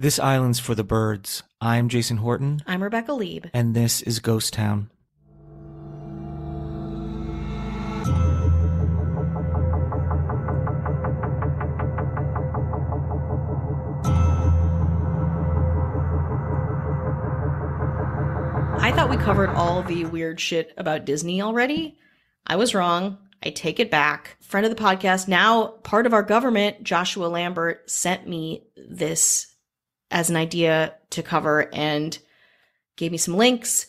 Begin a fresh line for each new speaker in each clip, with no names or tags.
This island's for the birds. I'm Jason Horton.
I'm Rebecca Lieb.
And this is Ghost Town.
I thought we covered all the weird shit about Disney already. I was wrong. I take it back. Friend of the podcast, now part of our government, Joshua Lambert, sent me this as an idea to cover and gave me some links.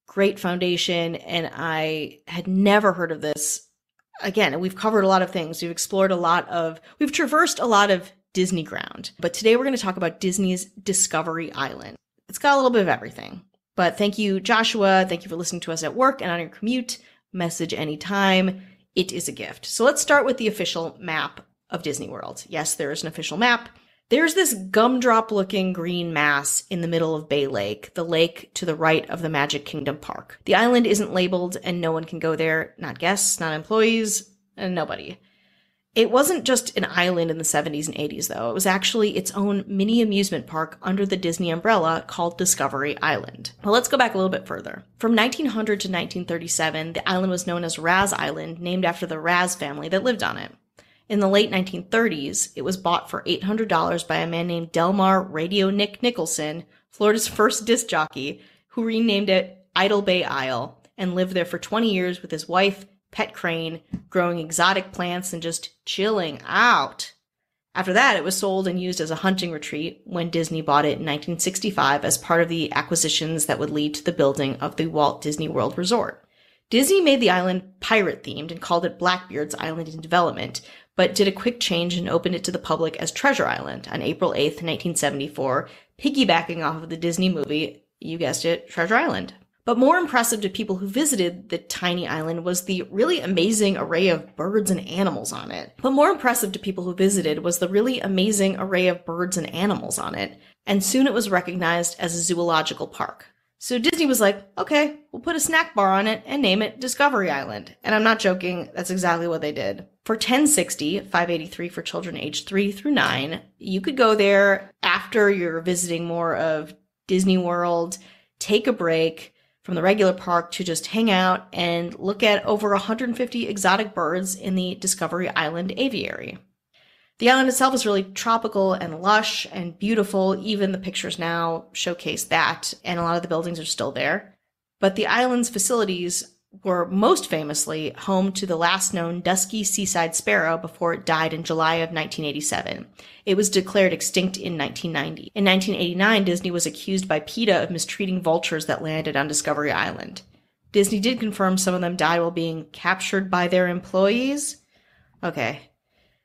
Great foundation. And I had never heard of this. Again, we've covered a lot of things. We've traversed a lot of Disney ground. But today we're going to talk about Disney's Discovery Island. It's got a little bit of everything. But thank you, Joshua. Thank you for listening to us at work and on your commute. Message anytime. It is a gift. So let's start with the official map of Disney World. Yes, there is an official map. There's this gumdrop-looking green mass in the middle of Bay Lake, the lake to the right of the Magic Kingdom Park. The island isn't labeled and no one can go there, not guests, not employees, and nobody. It wasn't just an island in the 70s and 80s, though. It was actually its own mini amusement park under the Disney umbrella called Discovery Island. Well, let's go back a little bit further. From 1900 to 1937, the island was known as Raz Island, named after the Raz family that lived on it. In the late 1930s, it was bought for $800 by a man named Delmar Radio Nick Nicholson, Florida's first disc jockey, who renamed it Idle Bay Isle and lived there for 20 years with his wife, pet crane, growing exotic plants and just chilling out. After that, it was sold and used as a hunting retreat when Disney bought it in 1965 as part of the acquisitions that would lead to the building of the Walt Disney World Resort. Disney made the island pirate-themed and called it Blackbeard's Island in development, but did a quick change and opened it to the public as Treasure Island on April 8th, 1974, piggybacking off of the Disney movie, you guessed it, Treasure Island. But more impressive to people who visited the tiny island was the really amazing array of birds and animals on it. And soon it was recognized as a zoological park. So Disney was like, okay, we'll put a snack bar on it and name it Discovery Island. And I'm not joking, that's exactly what they did. For $10.60, $5.83 for children aged 3 through 9, you could go there after you're visiting more of Disney World, take a break from the regular park to just hang out and look at over 150 exotic birds in the Discovery Island aviary. The island itself is really tropical and lush and beautiful. Even the pictures now showcase that, and a lot of the buildings are still there. But the island's facilities were most famously home to the last known dusky seaside sparrow before it died in July of 1987. It was declared extinct in 1990. In 1989, Disney was accused by PETA of mistreating vultures that landed on Discovery Island. Disney did confirm some of them died while being captured by their employees. Okay.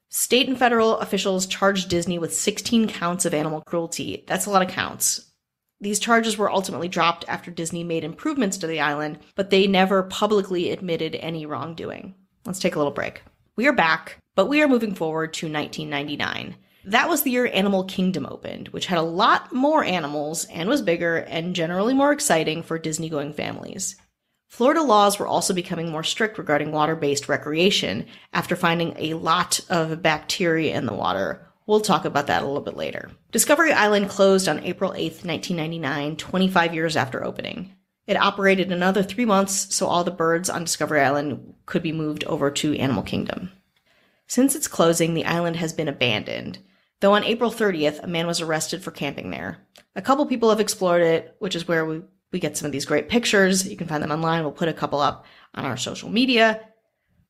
State and federal officials charged Disney with 16 counts of animal cruelty. That's a lot of counts. These charges were ultimately dropped after Disney made improvements to the island, but they never publicly admitted any wrongdoing. Let's take a little break. We are back, but we are moving forward to 1999. That was the year Animal Kingdom opened, which had a lot more animals and was bigger and generally more exciting for Disney-going families. Florida laws were also becoming more strict regarding water-based recreation after finding a lot of bacteria in the water. We'll talk about that a little bit later. Discovery Island closed on April 8th, 1999, 25 years after opening. It operated another 3 months, so all the birds on Discovery Island could be moved over to Animal Kingdom. Since its closing, the island has been abandoned, though on April 30th, a man was arrested for camping there. A couple people have explored it, which is where we get some of these great pictures. You can find them online. We'll put a couple up on our social media.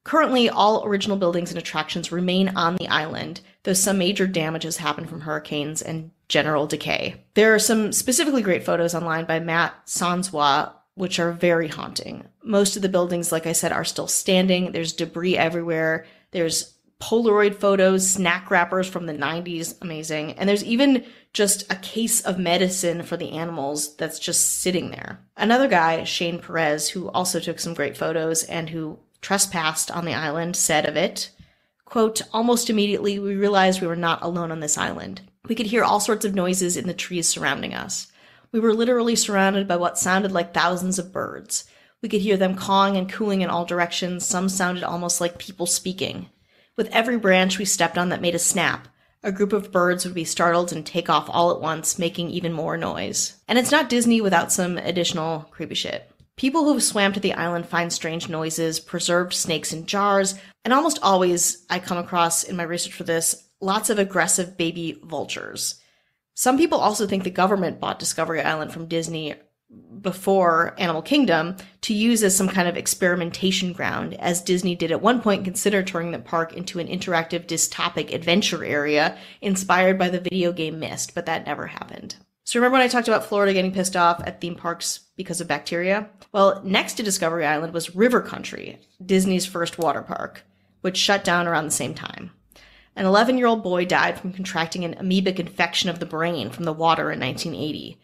Currently, all original buildings and attractions remain on the island, though some major damage has happened from hurricanes and general decay. There are some specifically great photos online by Matt Sanswa, which are very haunting. Most of the buildings, like I said, are still standing. There's debris everywhere. There's Polaroid photos, snack wrappers from the 90s, amazing. And there's even just a case of medicine for the animals that's just sitting there. Another guy, Shane Perez, who also took some great photos and who trespassed on the island, said of it, quote, "Almost immediately we realized we were not alone on this island. We could hear all sorts of noises in the trees surrounding us. We were literally surrounded by what sounded like thousands of birds. We could hear them cawing and cooing in all directions. Some sounded almost like people speaking. With every branch we stepped on that made a snap, A group of birds would be startled and take off all at once, making even more noise. And it's not Disney without some additional creepy shit. People who've swam to the island find strange noises, preserved snakes in jars, and almost always, I come across in my research for this, lots of aggressive baby vultures. Some people also think the government bought Discovery Island from Disney before Animal Kingdom to use as some kind of experimentation ground, as Disney did at one point consider turning the park into an interactive dystopic adventure area inspired by the video game Myst, but that never happened. So remember when I talked about Florida getting pissed off at theme parks because of bacteria? Well, next to Discovery Island was River Country, Disney's first water park, which shut down around the same time. An 11-year-old boy died from contracting an amoebic infection of the brain from the water in 1980.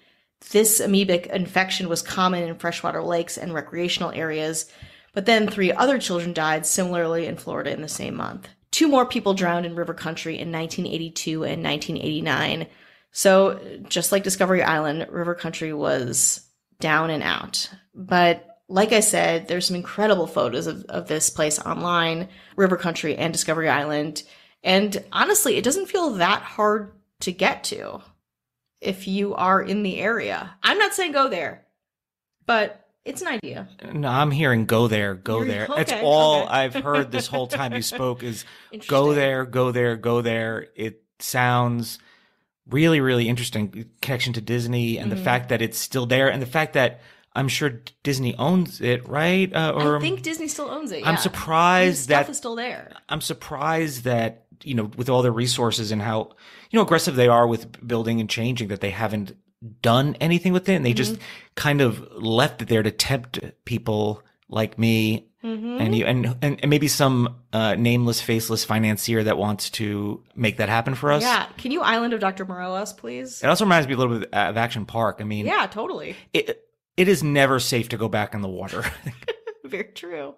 This amoebic infection was common in freshwater lakes and recreational areas, but then 3 other children died similarly in Florida in the same month. 2 more people drowned in River Country in 1982 and 1989. So just like Discovery Island, River Country was down and out. But like I said, there's some incredible photos of this place online, River Country and Discovery Island. And honestly, it doesn't feel that hard to get to if you are in the area. I'm not saying go there, but it's an idea.
No, I'm hearing go there, go there.
Okay,
That's all
okay.
I've heard this whole time you spoke is go there, go there, go there. It sounds really, really interesting connection to Disney and the fact that it's still there and the fact that I'm sure Disney owns it, right?
I think Disney still owns it, yeah.
I'm surprised
stuff is still there.
I'm surprised that, with all their resources and how, aggressive they are with building and changing, that they haven't done anything with it. And they just kind of left it there to tempt people like me and you and maybe some nameless, faceless financier that wants to make that happen for us.
Yeah. Can you Island of Dr. Moreau us, please?
It also reminds me a little bit of Action Park. I mean,
yeah, totally.
It is never safe to go back in the water.
Very true.